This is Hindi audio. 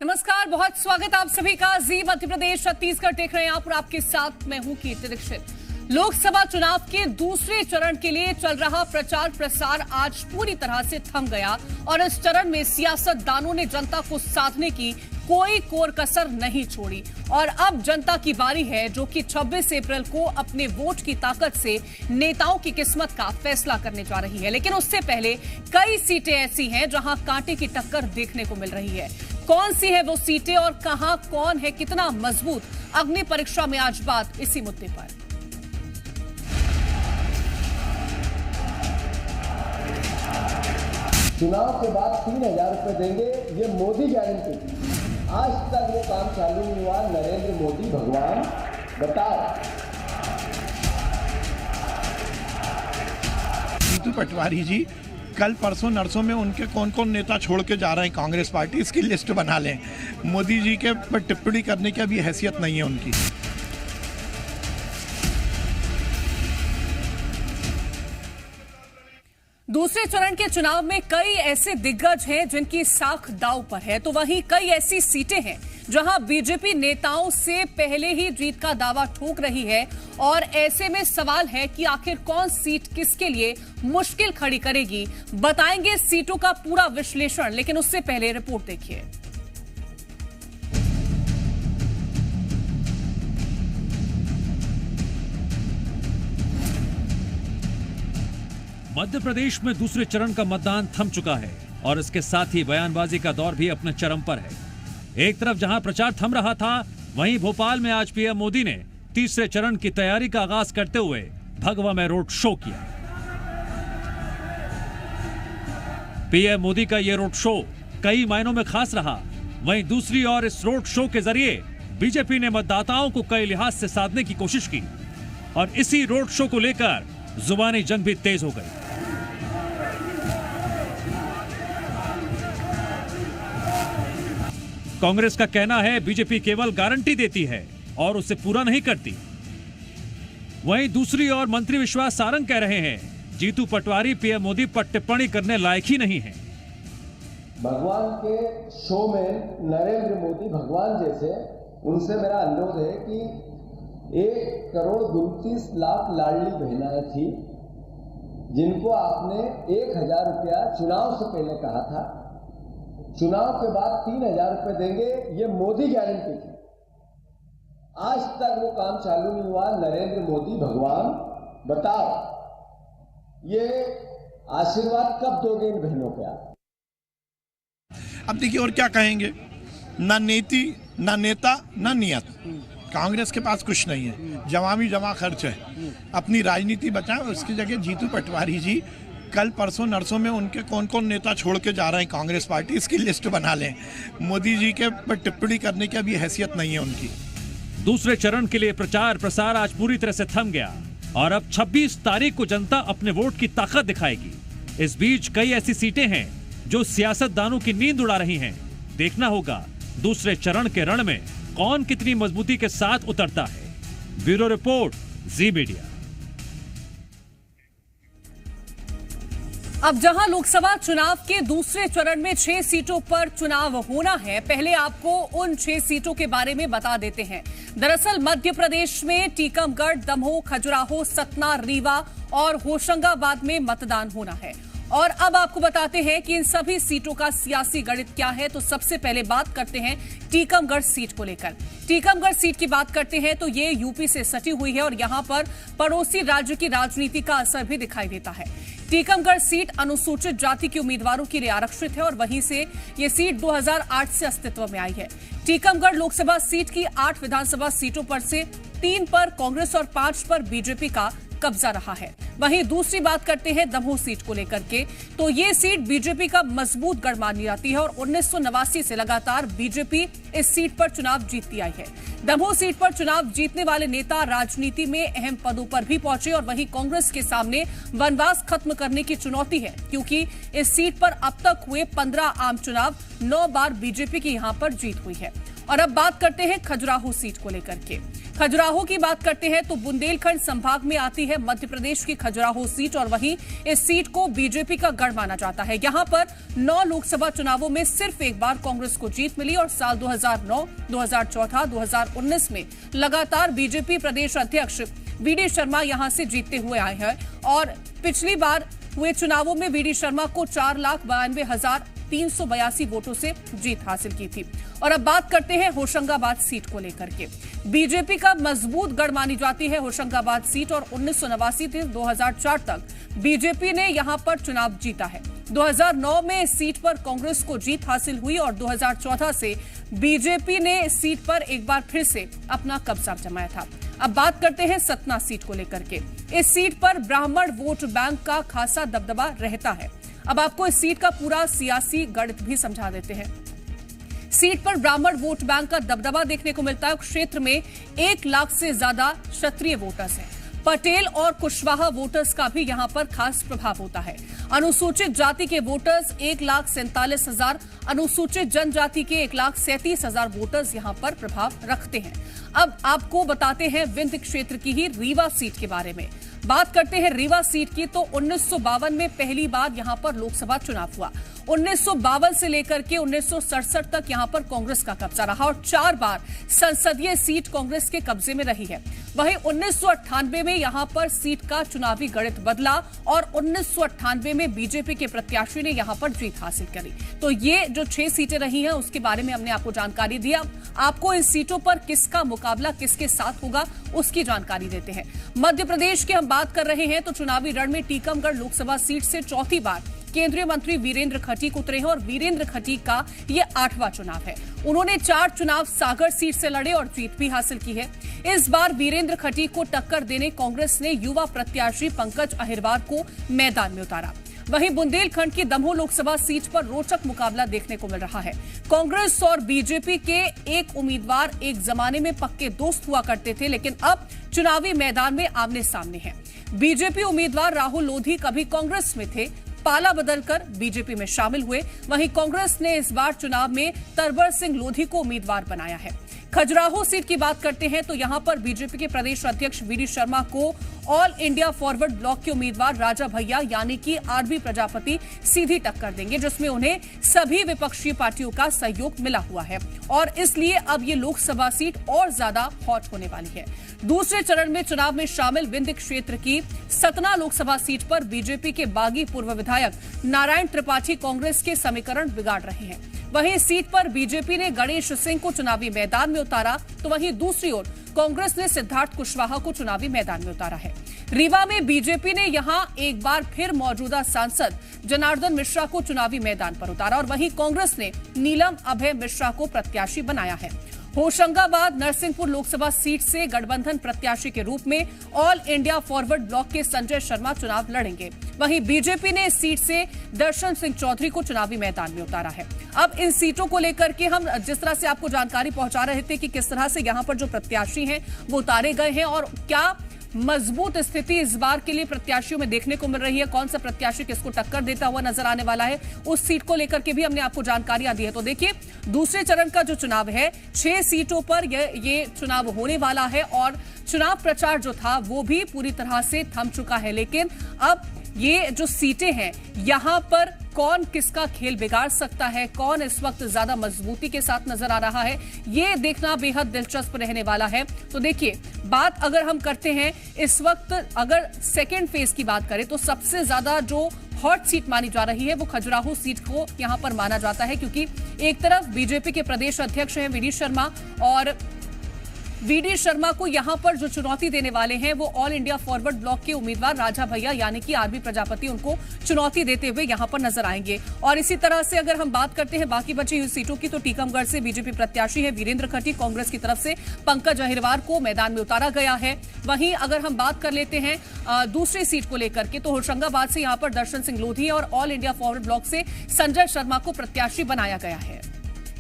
नमस्कार, बहुत स्वागत आप सभी का जी मध्य प्रदेश छत्तीसगढ़ देख रहे हैं आप और आपके साथ मैं हूं कीर्ति दीक्षित। लोकसभा चुनाव के दूसरे चरण के लिए चल रहा प्रचार प्रसार आज पूरी तरह से थम गया और इस चरण में सियासतदानों ने जनता को साधने की कोई कोर कसर नहीं छोड़ी और अब जनता की बारी है जो कि 26 अप्रैल को अपने वोट की ताकत से नेताओं की किस्मत का फैसला करने जा रही है। लेकिन उससे पहले कई सीटें ऐसी हैं जहां कांटे की टक्कर देखने को मिल रही है। कौन सी है वो सीटें और कहां कौन है कितना मजबूत, अग्नि परीक्षा में आज बात इसी मुद्दे पर। चुनाव के बाद 3000 रुपए देंगे, ये मोदी गारंटी थी। आज तक वो काम चालू नहीं हुआ। नरेंद्र मोदी भगवान बताओ। जीतू पटवारी जी कल परसों नरसों में उनके कौन कौन नेता छोड़ के जा रहे हैं कांग्रेस पार्टी, इसकी लिस्ट बना लें। मोदी जी के पर टिप्पणी करने की अभी हैसियत नहीं है उनकी। दूसरे चरण के चुनाव में कई ऐसे दिग्गज हैं जिनकी साख दांव पर है, तो वहीं कई ऐसी सीटें हैं जहां बीजेपी नेताओं से पहले ही जीत का दावा ठोक रही है और ऐसे में सवाल है कि आखिर कौन सीट किसके लिए मुश्किल खड़ी करेगी। बताएंगे सीटों का पूरा विश्लेषण, लेकिन उससे पहले रिपोर्ट देखिए। मध्य प्रदेश में दूसरे चरण का मतदान थम चुका है और इसके साथ ही बयानबाजी का दौर भी अपने चरम पर है। एक तरफ जहां प्रचार थम रहा था, वहीं भोपाल में आज पीएम मोदी ने तीसरे चरण की तैयारी का आगाज करते हुए भगवा में रोड शो किया। पीएम मोदी का यह रोड शो कई मायनों में खास रहा। वहीं दूसरी ओर इस रोड शो के जरिए बीजेपी ने मतदाताओं को कई लिहाज से साधने की कोशिश की और इसी रोड शो को लेकर जुबानी जंग भी तेज हो गई। कांग्रेस का कहना है बीजेपी केवल गारंटी देती है और उसे पूरा नहीं करती। वहीं दूसरी ओर मंत्री विश्वास सारंग कह रहे हैं जीतू पटवारी पीएम मोदी पर टिप्पणी करने लायक ही नहीं है। भगवान के शो में नरेंद्र मोदी भगवान जैसे, उनसे मेरा अनुरोध है कि 1,32,00,000 लाडली बहनाएं थी जिनको आपने 1,000 रुपया चुनाव से पहले कहा था। चुनाव के बाद 3000 रुपए देंगे, ये मोदी गारंटी थी। आज तक वो काम चालू नहीं हुआ। नरेंद्र मोदी भगवान बताओ, ये आशीर्वाद कब दोगे इन बहनों पे आप? अब देखिए और क्या कहेंगे, ना नीति ना नेता ना नियत। कांग्रेस के पास कुछ नहीं है, जवामी जमा खर्च है। अपनी राजनीति बचाएं, उसकी जगह जीतू पटवारी जी कल परसों नरसों में उनके कौन कौन नेता छोड़ के जा रहे हैं कांग्रेस पार्टी, इसकी लिस्ट बना लें। मोदी जी के पर टिप्पणी करने की अभी हैसियत नहीं है उनकी। दूसरे चरण के लिए प्रचार प्रसार आज पूरी तरह से थम गया और अब 26 तारीख को जनता अपने वोट की ताकत दिखाएगी। इस बीच कई ऐसी सीटें हैं जो सियासतदानों की नींद उड़ा रही हैं। देखना होगा दूसरे चरण के रण में कौन कितनी मजबूती के साथ उतरता है। ब्यूरो रिपोर्ट, जी मीडिया। अब जहां लोकसभा चुनाव के दूसरे चरण में 6 सीटों पर चुनाव होना है, पहले आपको उन 6 सीटों के बारे में बता देते हैं। दरअसल मध्य प्रदेश में टीकमगढ़, दमोह, खजुराहो, सतना, रीवा और होशंगाबाद में मतदान होना है। और अब आपको बताते हैं कि इन सभी सीटों का सियासी गणित क्या है। तो सबसे पहले बात करते हैं टीकमगढ़ सीट को लेकर। टीकमगढ़ सीट की बात करते हैं तो ये यूपी से सटी हुई है और यहां पर पड़ोसी राज्य की राजनीति का असर भी दिखाई देता है। टीकमगढ़ सीट अनुसूचित जाति के उम्मीदवारों के लिए आरक्षित है और वहीं से ये सीट 2008 से अस्तित्व में आई है। टीकमगढ़ लोकसभा सीट की 8 विधानसभा सीटों पर से 3 पर कांग्रेस और 5 पर बीजेपी का कब्जा रहा है। वहीं दूसरी बात करते हैं दमोह सीट को लेकर के, तो ये सीट बीजेपी का मजबूत गढ़ मानी जाती है और 1989 से लगातार बीजेपी इस सीट पर चुनाव जीतती आई है। दमोह सीट पर चुनाव जीतने वाले नेता राजनीति में अहम पदों पर भी पहुंचे और वहीं कांग्रेस के सामने वनवास खत्म करने की चुनौती है, क्योंकि इस सीट पर अब तक हुए 15 आम चुनाव 9 बार बीजेपी की यहां पर जीत हुई है। और अब बात करते हैं खजुराहो सीट को लेकर के। खजुराहो की बात करते हैं तो बुंदेलखंड संभाग में आती है मध्य प्रदेश की खजुराहो सीट और वहीं इस सीट को बीजेपी का गढ़ माना जाता है। यहां पर 9 लोकसभा चुनावों में सिर्फ एक बार कांग्रेस को जीत मिली और साल 2009, 2014, 2019 में लगातार बीजेपी प्रदेश अध्यक्ष वीडी शर्मा यहां से जीतते हुए आए हैं और पिछली बार हुए चुनावों में वीडी शर्मा को 4,92,382 वोटों से जीत हासिल की थी। और अब बात करते हैं होशंगाबाद सीट को लेकर के। बीजेपी का मजबूत गढ़ मानी जाती है होशंगाबाद सीट और 1989 से 2004 तक बीजेपी ने यहां पर चुनाव जीता है। 2009 में इस सीट पर कांग्रेस को जीत हासिल हुई और 2014 से बीजेपी ने इस सीट पर एक बार फिर से अपना कब्जा जमाया था। अब बात करते हैं सतना सीट को लेकर के। इस सीट पर ब्राह्मण वोट बैंक का खासा दबदबा रहता है। अब आपको इस सीट का पूरा सियासी गणित भी समझा देते हैं। सीट पर ब्राह्मण वोट बैंक का दबदबा देखने को मिलता है। क्षेत्र में 1 लाख से ज्यादा क्षत्रिय वोटर्स हैं। पटेल और कुशवाहा वोटर्स का भी यहां पर खास प्रभाव होता है। अनुसूचित जाति के वोटर्स 1,47,000, अनुसूचित जनजाति के 1,37,000 वोटर्स यहां पर प्रभाव रखते हैं। अब आपको बताते हैं विंध्य क्षेत्र की ही रीवा सीट के बारे में। बात करते हैं रीवा सीट की तो 1952 में पहली बार यहां पर लोकसभा चुनाव हुआ। 1952 से लेकर के 1967 तक यहां पर कांग्रेस का कब्जा रहा और 4 बार संसदीय सीट कांग्रेस के कब्जे में रही है। वहीं 1998 में यहां पर सीट का चुनावी गणित बदला और 1998 में बीजेपी के प्रत्याशी ने यहां पर जीत हासिल करी। तो ये जो 6 सीटें रही हैं उसके बारे में हमने आपको जानकारी दी। आपको इन सीटों पर किसका मुकाबला किसके साथ होगा उसकी जानकारी देते हैं। मध्य प्रदेश की हम बात कर रहे हैं तो चुनावी रण में टीकमगढ़ लोकसभा सीट से चौथी बार केंद्रीय मंत्री वीरेंद्र खटीक उतरे हैं और वीरेंद्र खटीक का ये 8वां चुनाव है। उन्होंने 4 चुनाव सागर सीट से लड़े और जीत भी हासिल की है। इस बार वीरेंद्र खटीक को टक्कर देने कांग्रेस ने युवा प्रत्याशी पंकज अहिरवार को मैदान में उतारा। वहीं बुंदेलखंड की दमोह लोकसभा सीट पर रोचक मुकाबला देखने को मिल रहा है। कांग्रेस और बीजेपी के एक उम्मीदवार एक जमाने में पक्के दोस्त हुआ करते थे, लेकिन अब चुनावी मैदान में आमने सामने हैं। बीजेपी उम्मीदवार राहुल लोधी कभी कांग्रेस में थे, पाला बदलकर बीजेपी में शामिल हुए। वहीं कांग्रेस ने इस बार चुनाव में तरवर सिंह लोधी को उम्मीदवार बनाया है। खजुराहो सीट की बात करते हैं तो यहां पर बीजेपी के प्रदेश अध्यक्ष वीडी शर्मा को ऑल इंडिया फॉरवर्ड ब्लॉक के उम्मीदवार राजा भैया यानी कि आरबी प्रजापति सीधी टक्कर देंगे, जिसमें उन्हें सभी विपक्षी पार्टियों का सहयोग मिला हुआ है और इसलिए अब ये लोकसभा सीट और ज्यादा हॉट होने वाली है। दूसरे चरण में चुनाव में शामिल विंध्य क्षेत्र की सतना लोकसभा सीट पर बीजेपी के बागी पूर्व विधायक नारायण त्रिपाठी कांग्रेस के समीकरण बिगाड़ रहे हैं। वहीं इस सीट पर बीजेपी ने गणेश सिंह को चुनावी मैदान में उतारा तो वहीं दूसरी ओर कांग्रेस ने सिद्धार्थ कुशवाहा को चुनावी मैदान में उतारा है। रीवा में बीजेपी ने यहां एक बार फिर मौजूदा सांसद जनार्दन मिश्रा को चुनावी मैदान पर उतारा और वहीं कांग्रेस ने नीलम अभय मिश्रा को प्रत्याशी बनाया है। होशंगाबाद नरसिंहपुर लोकसभा सीट से गठबंधन प्रत्याशी के रूप में ऑल इंडिया फॉरवर्ड ब्लॉक के संजय शर्मा चुनाव लड़ेंगे। वहीं बीजेपी ने इस सीट से दर्शन सिंह चौधरी को चुनावी मैदान में उतारा है। अब इन सीटों को लेकर के हम जिस तरह से आपको जानकारी पहुंचा रहे थे कि किस तरह से यहां पर जो प्रत्याशी हैं वो उतारे गए हैं और क्या मजबूत स्थिति इस बार के लिए प्रत्याशियों में देखने को मिल रही है, कौन सा प्रत्याशी किसको टक्कर देता हुआ नजर आने वाला है, उस सीट को लेकर के भी हमने आपको जानकारियां दी है। तो देखिए दूसरे चरण का जो चुनाव है 6 सीटों पर ये चुनाव होने वाला है और चुनाव प्रचार जो था वो भी पूरी तरह से थम चुका है, लेकिन अब ये जो सीटें हैं यहां पर कौन किसका खेल बिगाड़ सकता है, कौन इस वक्त ज्यादा मजबूती के साथ नजर आ रहा है, ये देखना बेहद दिलचस्प रहने वाला है। तो देखिए बात अगर हम करते हैं इस वक्त अगर सेकेंड फेज की बात करें तो सबसे ज्यादा जो हॉट सीट मानी जा रही है वो खजुराहो सीट को यहां पर माना जाता है, क्योंकि एक तरफ बीजेपी के प्रदेश अध्यक्ष हैं वीडी शर्मा और वीडी शर्मा को यहां पर जो चुनौती देने वाले हैं वो ऑल इंडिया फॉरवर्ड ब्लॉक के उम्मीदवार राजा भैया यानी कि आरबी प्रजापति उनको चुनौती देते हुए यहां पर नजर आएंगे। और इसी तरह से अगर हम बात करते हैं बाकी बची हुई सीटों की तो टीकमगढ़ से बीजेपी प्रत्याशी है वीरेंद्र खटीक, कांग्रेस की तरफ से पंकज अहिरवार को मैदान में उतारा गया है। वहीं अगर हम बात कर लेते हैं दूसरी सीट को लेकर के तो होशंगाबाद से यहां पर दर्शन सिंह लोधी और ऑल इंडिया फॉरवर्ड ब्लॉक से संजय शर्मा को प्रत्याशी बनाया गया है।